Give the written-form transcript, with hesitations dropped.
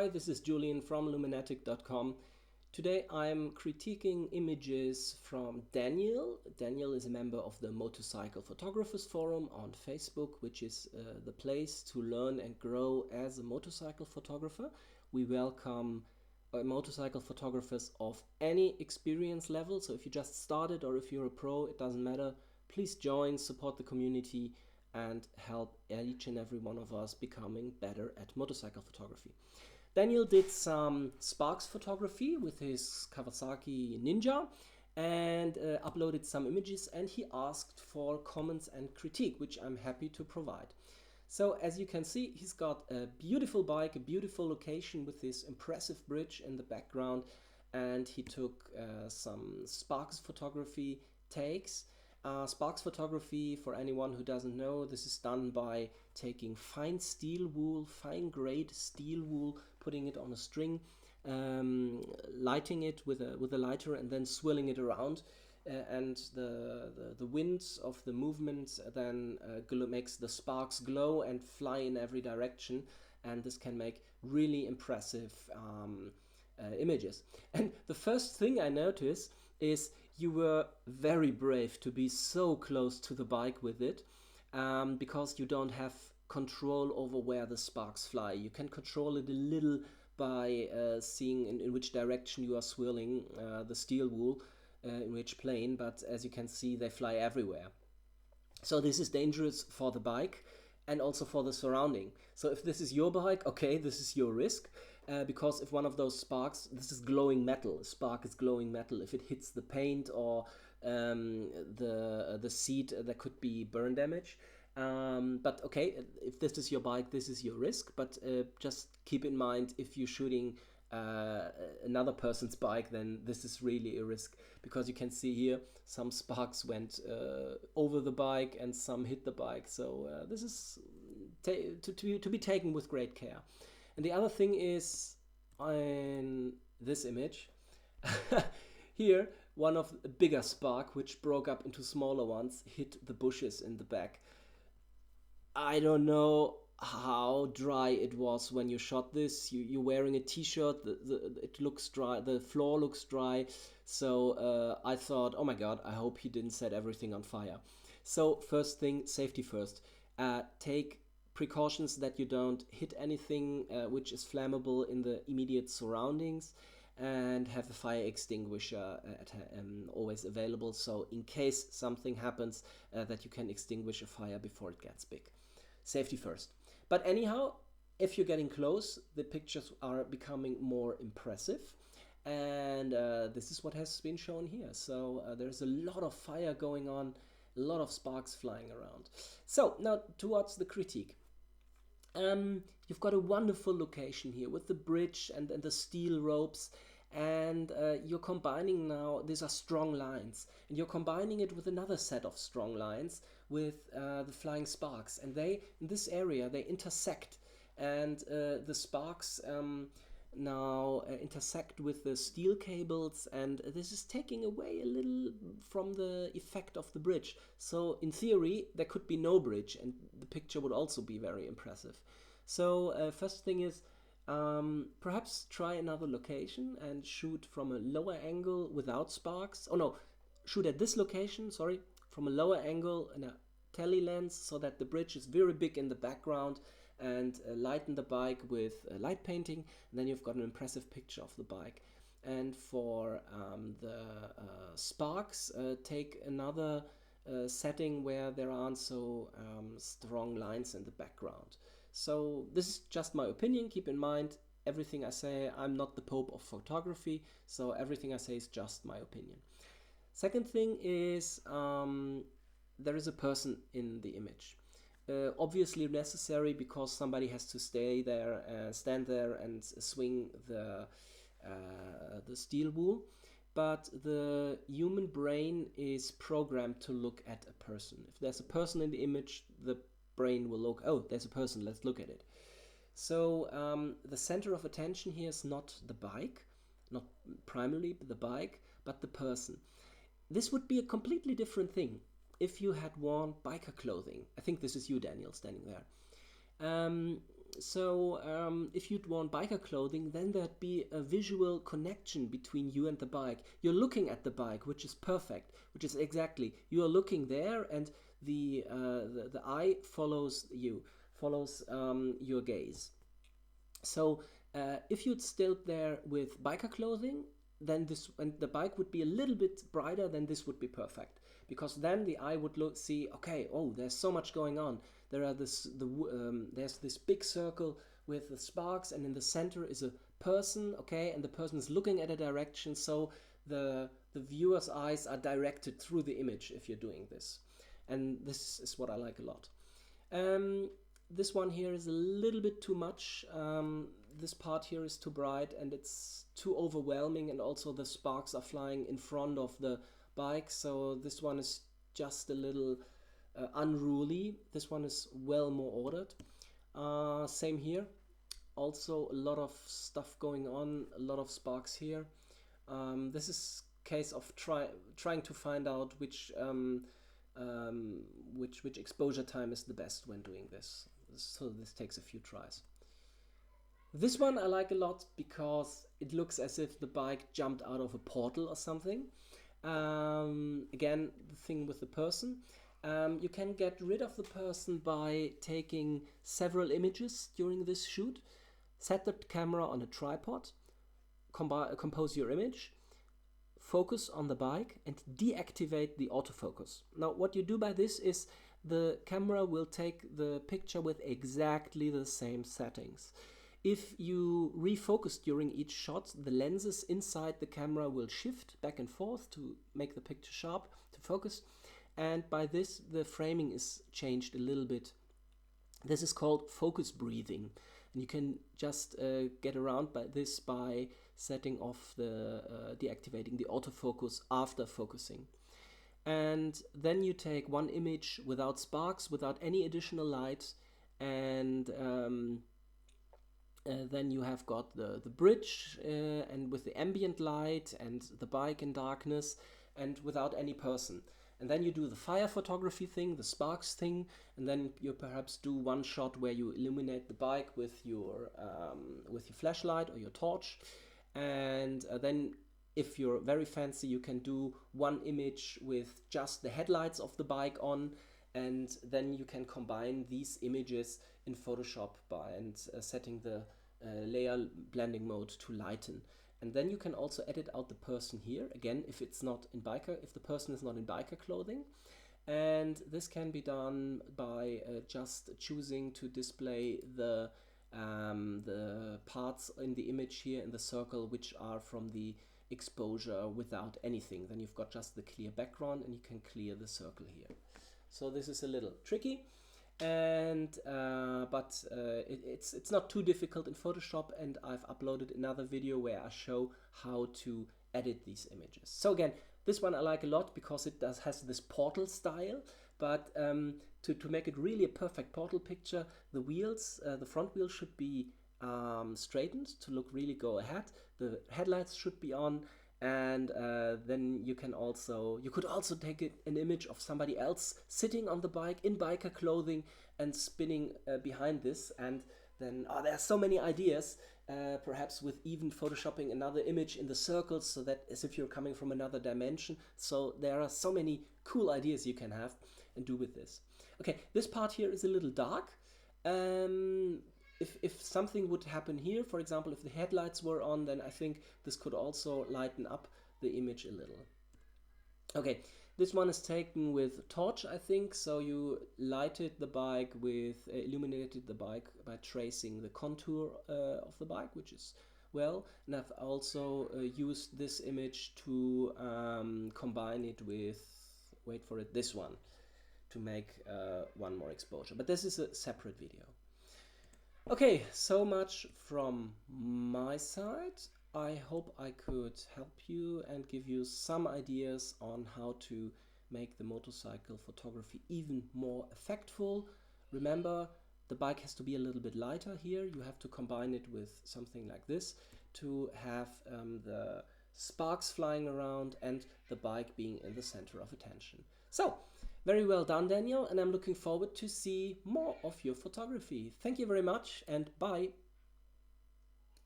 Hi, this is Julian from luminatic.com. Today I'm critiquing images from Daniel. Daniel is a member of the Motorcycle Photographers Forum on Facebook, which is the place to learn and grow as a motorcycle photographer. We welcome motorcycle photographers of any experience level. So if you just started or if you're a pro, it doesn't matter. Please join, support the community, and help each and every one of us becoming better at motorcycle photography. Daniel did some Sparks photography with his Kawasaki Ninja and uploaded some images, and he asked for comments and critique, which I'm happy to provide. So as you can see, he's got a beautiful bike, a beautiful location with this impressive bridge in the background, and he took some Sparks photography takes. Sparks photography, for anyone who doesn't know, this is done by taking fine steel wool, fine grade steel wool, putting it on a string, lighting it with a lighter, and then swirling it around. And the wind of the movement then makes the sparks glow and fly in every direction, and this can make really impressive images. And the first thing I noticed is you were very brave to be so close to the bike with it, because you don't have control over where the sparks fly. You can control it a little by seeing in which direction you are swirling the steel wool, in which plane, but as you can see, they fly everywhere. So this is dangerous for the bike and also for the surrounding. So if this is your bike, okay, this is your risk, because if one of those sparks, this is glowing metal, a spark is glowing metal, if it hits the paint or the seat, there could be burn damage. But okay, if this is your bike, this is your risk, but just keep in mind, if you're shooting another person's bike, then this is really a risk, because you can see here some sparks went over the bike and some hit the bike. So this is to be taken with great care. And the other thing is, in this image here, one of a bigger spark, which broke up into smaller ones, hit the bushes in the back. I don't know how dry it was when you shot this. You're wearing a t-shirt, it looks dry, the floor looks dry. So I thought, oh my god, I hope he didn't set everything on fire. So first thing, safety first. Take precautions that you don't hit anything which is flammable in the immediate surroundings, and have a fire extinguisher always available, so in case something happens, that you can extinguish a fire before it gets big. Safety first. But anyhow, if you're getting close, the pictures are becoming more impressive, and this is what has been shown here. So there's a lot of fire going on, a lot of sparks flying around. So now towards the critique. You've got a wonderful location here with the bridge and the steel ropes, and you're combining now, these are strong lines, and you're combining it with another set of strong lines with the flying sparks, and they, in this area, they intersect, and the sparks now intersect with the steel cables, and this is taking away a little from the effect of the bridge. So in theory, there could be no bridge, and the picture would also be very impressive. So first thing is, perhaps try another location and shoot from a lower angle without sparks. Oh no, shoot at this location, sorry, from a lower angle in a tele lens, so that the bridge is very big in the background, and lighten the bike with light painting, and then you've got an impressive picture of the bike. And for the sparks, take another setting where there aren't so strong lines in the background. So this is just my opinion. Keep in mind, everything I say, I'm not the Pope of photography, so everything I say is just my opinion. Second thing is, there is a person in the image. Obviously necessary, because somebody has to stand there and swing the steel wool. But the human brain is programmed to look at a person. If there's a person in the image, the brain will look, oh, there's a person, let's look at it. So the center of attention here is not the bike, not primarily the bike, but the person. This would be a completely different thing if you had worn biker clothing. I think this is you, Daniel, standing there. if you'd worn biker clothing, then there'd be a visual connection between you and the bike. You're looking at the bike, which is perfect, which is exactly, you are looking there, and the eye follows you, follows your gaze. So if you'd still there with biker clothing, then this, and the bike would be a little bit brighter, then this would be perfect, because then the eye would look, see, okay, oh, there's so much going on. There's this big circle with the sparks, and in the center is a person, okay, and the person is looking at a direction, so the viewer's eyes are directed through the image if you're doing this. And this is what I like a lot. This one here is a little bit too much. This part here is too bright and it's too overwhelming, and also the sparks are flying in front of the bike, so this one is just a little unruly. This one is well more ordered. Same here, also a lot of stuff going on, a lot of sparks here. This is case of trying to find out which exposure time is the best when doing this. So this takes a few tries. This one I like a lot because it looks as if the bike jumped out of a portal or something. Again, the thing with the person. You can get rid of the person by taking several images during this shoot. Set the camera on a tripod, compose your image, focus on the bike, and deactivate the autofocus. Now what you do by this is the camera will take the picture with exactly the same settings. If you refocus during each shot, the lenses inside the camera will shift back and forth to make the picture sharp, to focus, and by this the framing is changed a little bit. This is called focus breathing, and you can just get around by this by setting off deactivating the autofocus after focusing. And then you take one image without sparks, without any additional light, and then you have got the bridge and with the ambient light and the bike in darkness and without any person. And then you do the fire photography thing, the sparks thing, and then you perhaps do one shot where you illuminate the bike with your flashlight or your torch. And then if you're very fancy, you can do one image with just the headlights of the bike on, and then you can combine these images in Photoshop by setting the layer blending mode to lighten. And then you can also edit out the person here, again, if the person is not in biker clothing. And this can be done by just choosing to display the parts in the image here in the circle which are from the exposure without anything. Then you've got just the clear background and you can clear the circle here. So this is a little tricky, and but it's not too difficult in Photoshop, and I've uploaded another video where I show how to edit these images. So again, this one I like a lot because it has this portal style, but to make it really a perfect portal picture, the wheels, the front wheels should be straightened to look really go ahead. The headlights should be on, and then you could also take an image of somebody else sitting on the bike in biker clothing and spinning behind this, and then there are so many ideas, perhaps with even photoshopping another image in the circles, so that as if you're coming from another dimension. So there are so many cool ideas you can have and do with this. Okay, this part here is a little dark. If something would happen here, for example, if the headlights were on, then I think this could also lighten up the image a little. Okay, this one is taken with torch, I think. So you lighted the bike illuminated the bike by tracing the contour of the bike, which is well. And I've also used this image to combine it with, wait for it, this one, to make one more exposure. But this is a separate video. Okay, so much from my side. I hope I could help you and give you some ideas on how to make the motorcycle photography even more effectful. Remember, the bike has to be a little bit lighter here. You have to combine it with something like this to have the sparks flying around and the bike being in the center of attention. So, Very well done, Daniel, and I'm looking forward to see more of your photography. Thank you very much and bye.